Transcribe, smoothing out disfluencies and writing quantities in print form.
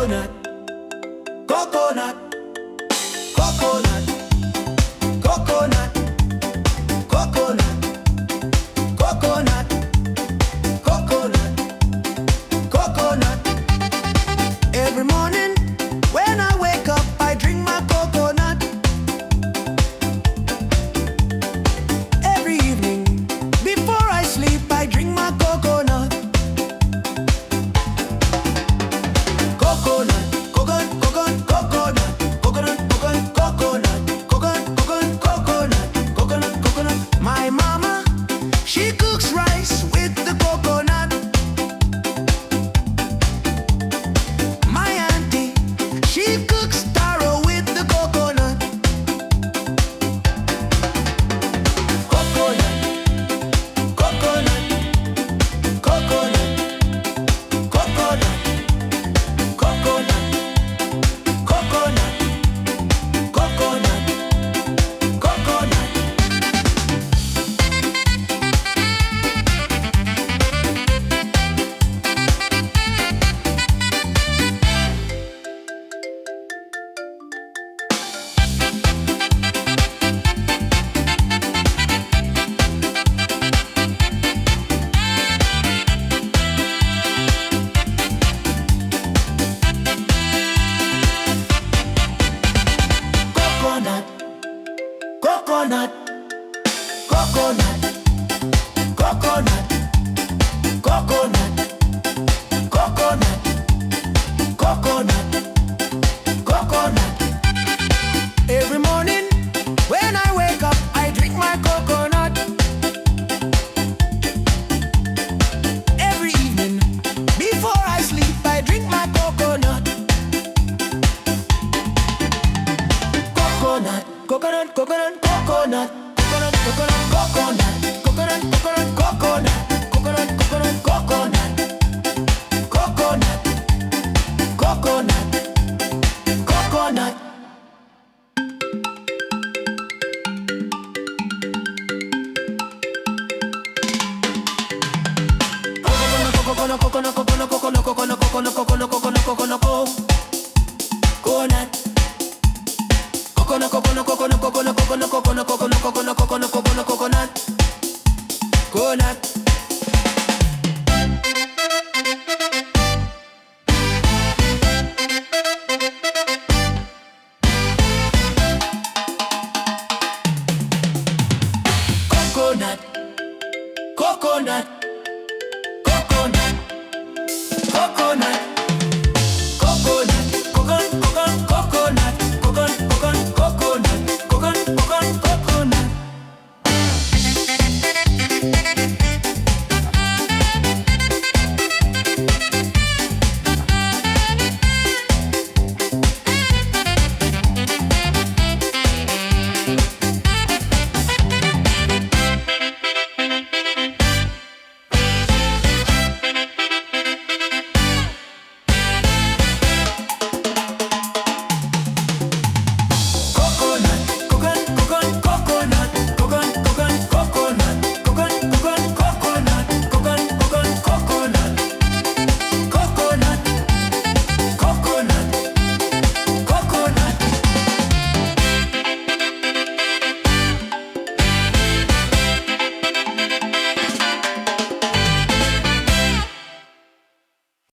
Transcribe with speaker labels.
Speaker 1: Coconut, coconut, coconut, coconut, coconut, coconut, coconut, coconut. Every morning when I wake up, I drink my coconut. Every evening before I sleep, I drink my coconut. Coconut, coconut, coconut, coconut, coconut, coconut, coconut, coconut, coconut, coconut, coconut. My mama, she cooks rice with the coconut. My auntie, she cooks taro with the coconut. Coconut, coconut, coconut, coconut, coconut, coconut, coconut, coconut. Coconut, coconut, coconut, coconut, coconut, coconut, coconut. Every morning when I wake up, I drink my coconut. Every evening before I sleep, I drink my coconut. Coconut, coconut, coconut, coconut, coconut, coconut, coconut, coconut, coconut, coconut, coconut, coconut, coconut, coconut, coconut, coconut. Coconut, coconut, coconut, coconut, coconut, coconut, coconut, coconut.